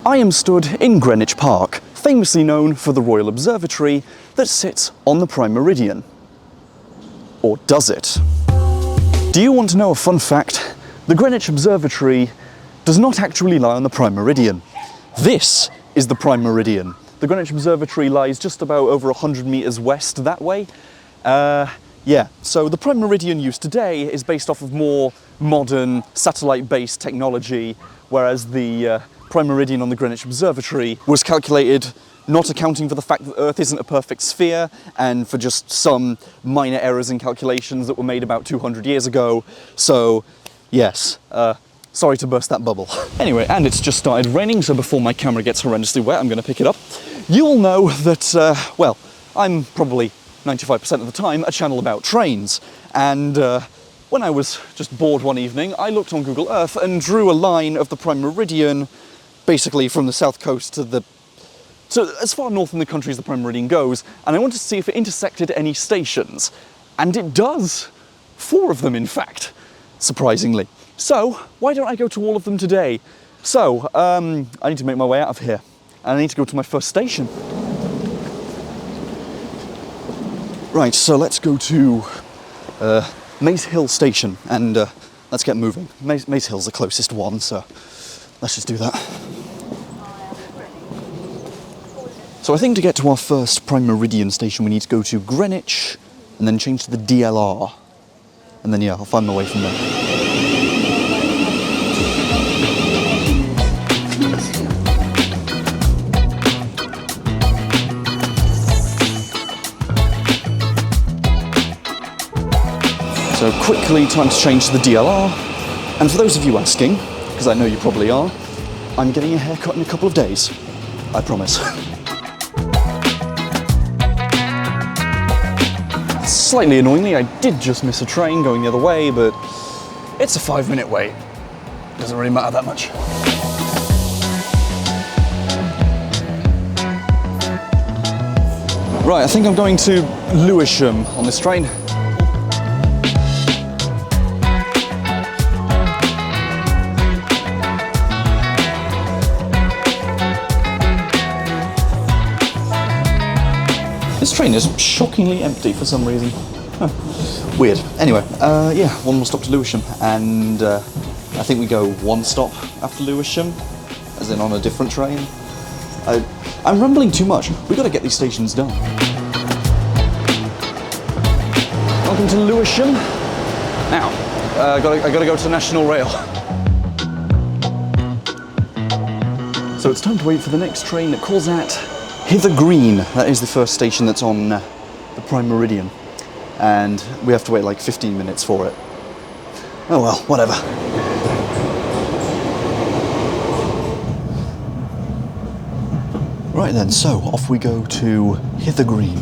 I am stood in Greenwich Park, famously known for the Royal Observatory that sits on the Prime Meridian. Or does it? Do you want to know a fun fact? The Greenwich Observatory does not actually lie on the Prime Meridian. This is the Prime Meridian. The Greenwich Observatory lies just about over 100 metres west that way. So the Prime Meridian used today is based off of more modern satellite-based technology, whereas the Prime Meridian on the Greenwich Observatory was calculated not accounting for the fact that Earth isn't a perfect sphere and for just some minor errors in calculations that were made about 200 years ago. So, yes, sorry to burst that bubble. Anyway, and it's just started raining, so before my camera gets horrendously wet, I'm going to pick it up. You all know that, I'm probably 95% of the time a channel about trains, and when I was just bored one evening, I looked on Google Earth and drew a line of the Prime Meridian, basically from the south coast to as far north in the country as the Prime Meridian goes, and I wanted to see if it intersected any stations, and it does. 4 of them, in fact, surprisingly. So, why don't I go to all of them today? So, I need to make my way out of here, and I need to go to my first station. Right, so let's go to Maze Hill Station, and let's get moving. Maze Hill's the closest one, so let's just do that. So I think to get to our first Prime Meridian station, we need to go to Greenwich, and then change to the DLR. And then, yeah, I'll find my way from there. So quickly, time to change to the DLR. And for those of you asking, because I know you probably are, I'm getting a haircut in a couple of days. I promise. Slightly annoyingly, I did just miss a train going the other way, but it's a 5-minute wait. Doesn't really matter that much. Right, I think I'm going to Lewisham on this train. This train is shockingly empty for some reason. Huh. Weird. Anyway, yeah, one more stop to Lewisham, and I think we go one stop after Lewisham, as in on a different train. I'm rambling too much. We got to get these stations done. Welcome to Lewisham. Now, I gotta go to National Rail. So it's time to wait for the next train that calls at Hither Green. That is the first station that's on the Prime Meridian, and we have to wait like 15 minutes for it. Oh well, whatever. Right then, so off we go to Hither Green.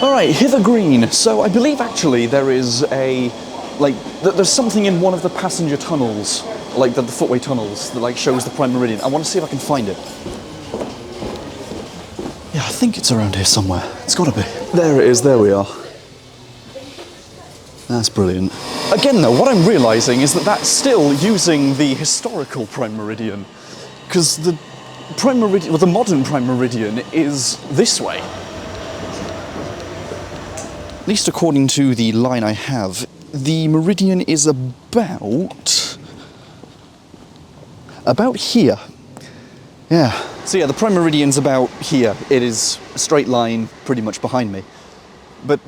Alright, Hither Green. So I believe actually there is there's something in one of the passenger tunnels, like the footway tunnels, that shows the Prime Meridian. I want to see if I can find it. Yeah, I think it's around here somewhere. It's got to be. There it is, there we are. That's brilliant. Again though, what I'm realising is that that's still using the historical Prime Meridian, because the Prime Meridian, well, the modern Prime Meridian is this way. At least according to the line I have, the Meridian is about here. Yeah. So yeah, the Prime Meridian's about here. It is a straight line pretty much behind me. But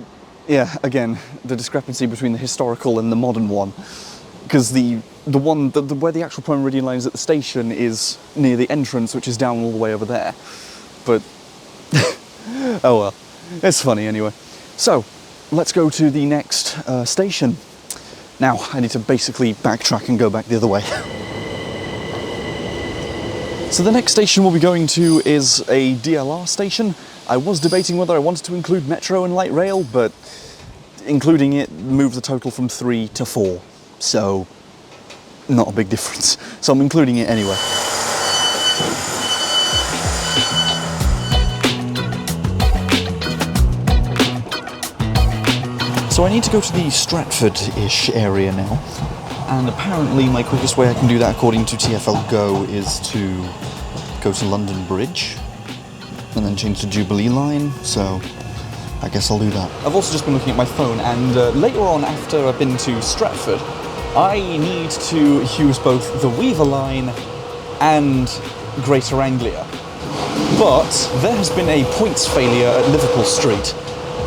yeah, again, the discrepancy between the historical and the modern one. Because where the actual Prime Meridian line is at the station is near the entrance, which is down all the way over there. But, oh well, it's funny anyway. So, let's go to the next station. Now, I need to basically backtrack and go back the other way. So the next station we'll be going to is a DLR station. I was debating whether I wanted to include Metro and Light Rail, but including it moves the total from 3 to 4. So, not a big difference. So I'm including it anyway. So I need to go to the Stratford-ish area now. And apparently my quickest way I can do that according to TfL Go is to go to London Bridge and then change to Jubilee line, so I guess I'll do that. I've also just been looking at my phone, and later on after I've been to Stratford, I need to use both the Weaver line and Greater Anglia. But there has been a points failure at Liverpool Street,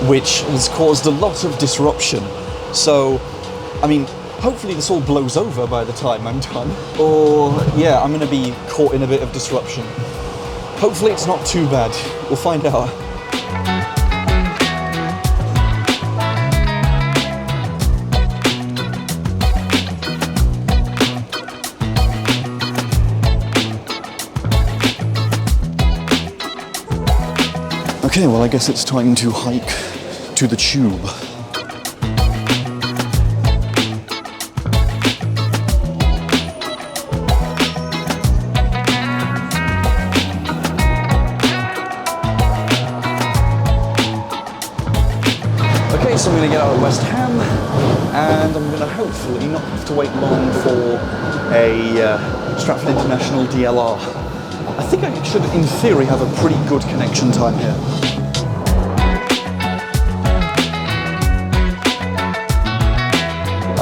which has caused a lot of disruption. So, I mean, hopefully this all blows over by the time I'm done. Or, yeah, I'm going to be caught in a bit of disruption. Hopefully it's not too bad. We'll find out. Okay, well I guess it's time to hike to the tube. Okay, so I'm going to get out of West Ham, and I'm going to hopefully not have to wait long for a Stratford International DLR. I think I should, in theory, have a pretty good connection time here.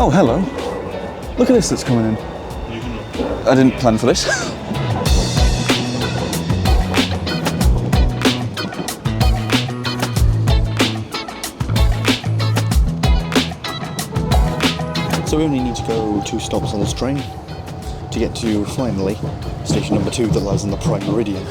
Oh, hello. Look at this that's coming in. I didn't plan for this. So we only need to go 2 stops on this train to get to, finally, station number 2 that lies in the Prime Meridian.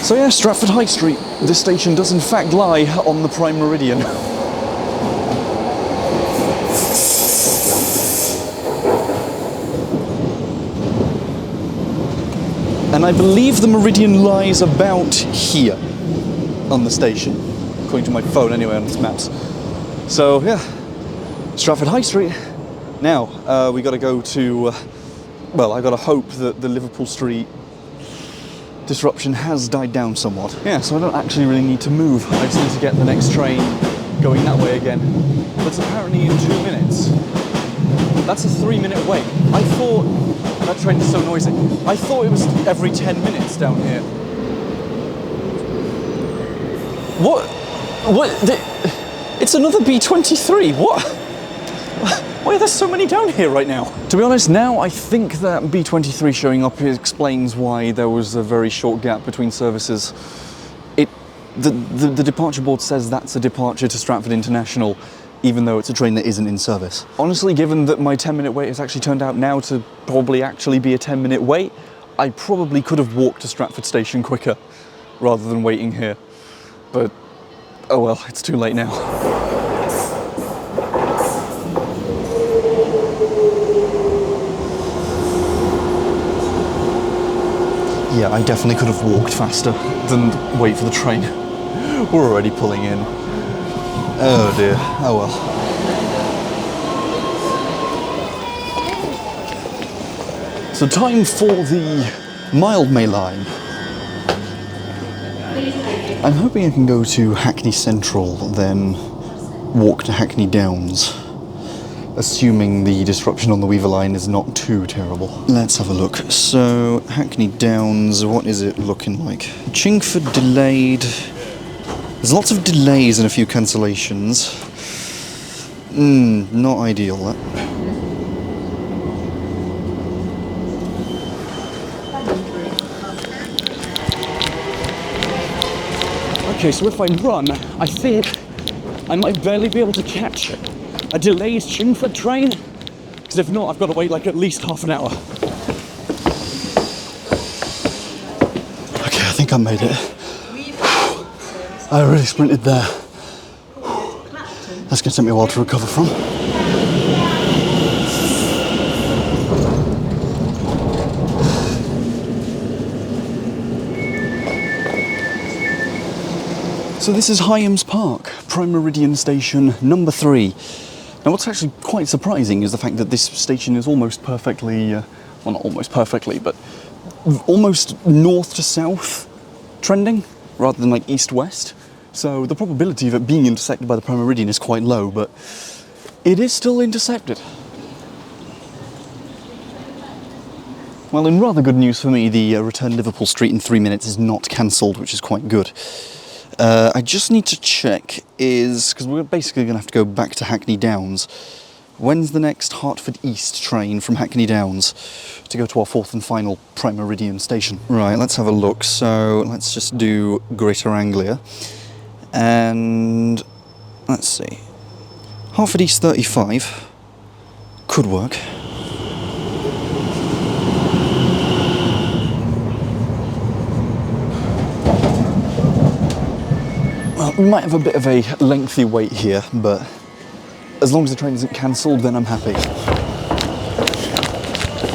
So yeah, Stratford High Street. This station does in fact lie on the Prime Meridian. And I believe the Meridian lies about here on the station, according to my phone anyway on its maps. So yeah, Stratford High Street. Now, we gotta go to, well, I gotta hope that the Liverpool Street disruption has died down somewhat. Yeah, so I don't actually really need to move. I just need to get the next train going that way again. But apparently in 2 minutes. That's a 3-minute wait. I thought, that train is so noisy. I thought it was every 10 minutes down here. What? It's another B23, what? Why are there so many down here right now? To be honest, now I think that B23 showing up explains why there was a very short gap between services. The departure board says that's a departure to Stratford International, even though it's a train that isn't in service. Honestly, given that my 10-minute wait has actually turned out now to probably actually be a 10-minute wait, I probably could have walked to Stratford Station quicker, rather than waiting here. But, oh well, it's too late now. Yeah, I definitely could have walked faster than wait for the train. We're already pulling in. Oh dear, oh well. So time for the Mildmay line. I'm hoping I can go to Hackney Central, then walk to Hackney Downs, assuming the disruption on the Weaver line is not too terrible. Let's have a look. So, Hackney Downs, what is it looking like? Chingford delayed. There's lots of delays and a few cancellations. Not ideal, that. Okay, so if I run, I think I might barely be able to catch a delayed Chingford train, because if not, I've got to wait like at least half an hour. Okay, I think I made it. I really sprinted there. That's going to take me a while to recover from. So this is Hyams Park, Prime Meridian station number 3. Now what's actually quite surprising is the fact that this station is almost perfectly, well not almost perfectly, but almost north to south trending, rather than like east-west. So the probability of it being intersected by the Prime Meridian is quite low, but it is still intersected. Well, in rather good news for me, the return Liverpool Street in 3 minutes is not cancelled, which is quite good. I just need to check because we're basically going to have to go back to Hackney Downs. When's the next Hertford East train from Hackney Downs to go to our fourth and final Prime Meridian station? Right, let's have a look. So let's just do Greater Anglia. And let's see. Hertford East 35 could work. Well, we might have a bit of a lengthy wait here, but as long as the train isn't cancelled, then I'm happy.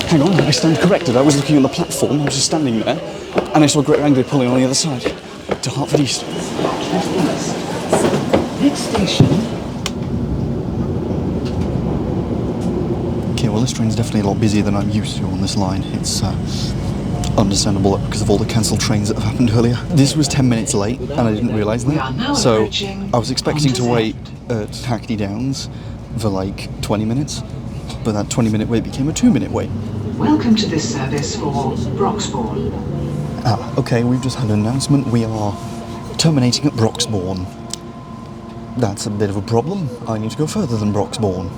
Hang on, I stand corrected. I was looking on the platform, I was just standing there, and I saw Greater Anglia pulling on the other side, to Hertford East. Next station. Okay, well this train's definitely a lot busier than I'm used to on this line. It's understandable because of all the cancelled trains that have happened earlier. This was 10 minutes late, and I didn't realise that. So I was expecting to wait at Hackney Downs for like 20 minutes, but that 20-minute wait became a 2-minute wait. Welcome to this service for Broxbourne. Ah, okay, we've just had an announcement. We are terminating at Broxbourne. That's a bit of a problem. I need to go further than Broxbourne.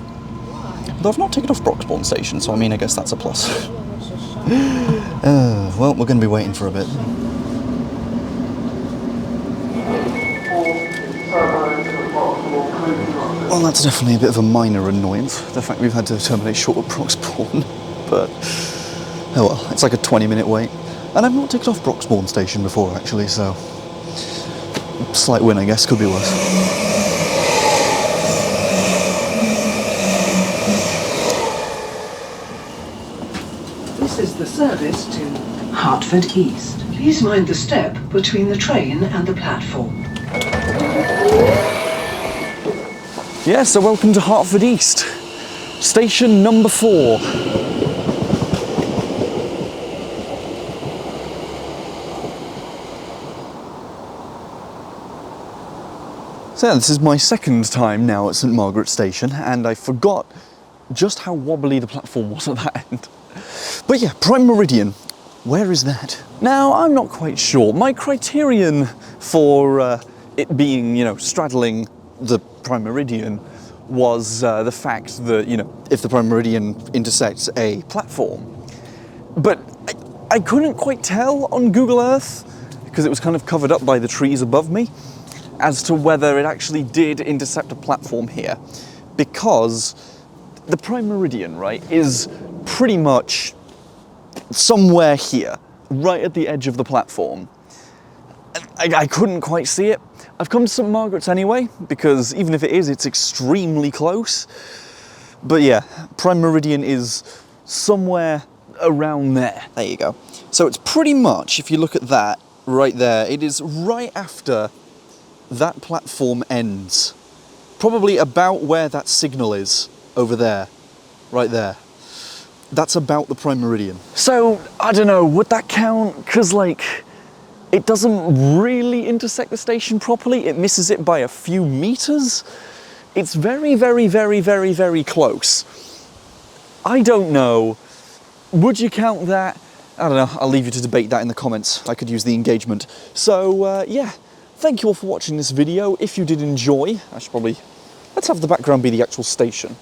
Though I've not taken off Broxbourne Station, so I mean, I guess that's a plus. Well, we're going to be waiting for a bit. Well, that's definitely a bit of a minor annoyance, the fact we've had to terminate short at Broxbourne. But, oh well, it's like a 20-minute wait. And I've not ticked off Broxbourne Station before, actually, so slight win, I guess, could be worse. This is the service to Hertford East. Please mind the step between the train and the platform. Yeah, so welcome to Hertford East, station number 4. So yeah, this is my second time now at St Margaret's Station, and I forgot just how wobbly the platform was at that end. But yeah, Prime Meridian, where is that? Now, I'm not quite sure. My criterion for it being, straddling the Prime Meridian was the fact that, if the Prime Meridian intersects a platform. But I couldn't quite tell on Google Earth, because it was kind of covered up by the trees above me, as to whether it actually did intercept a platform here. Because the Prime Meridian, right, is pretty much somewhere here, right at the edge of the platform. I couldn't quite see it. I've come to St Margaret's anyway, because even if it is, it's extremely close. But yeah, Prime Meridian is somewhere around there. There you go. So it's pretty much, if you look at that, right there, it is right after that platform ends. Probably about where that signal is, over there, right there. That's about the Prime Meridian. So, I don't know, would that count? Because, it doesn't really intersect the station properly. It misses it by a few meters. It's very, very, very, very, very close. I don't know. Would you count that? I don't know. I'll leave you to debate that in the comments. I could use the engagement. So, yeah. Thank you all for watching this video. If you did enjoy, let's have the background be the actual station.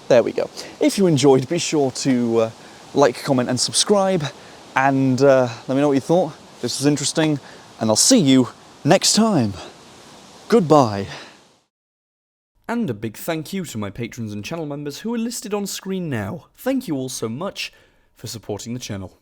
There we go. If you enjoyed, be sure to like, comment, and subscribe. And let me know what you thought. This was interesting, and I'll see you next time. Goodbye. And a big thank you to my patrons and channel members who are listed on screen now. Thank you all so much for supporting the channel.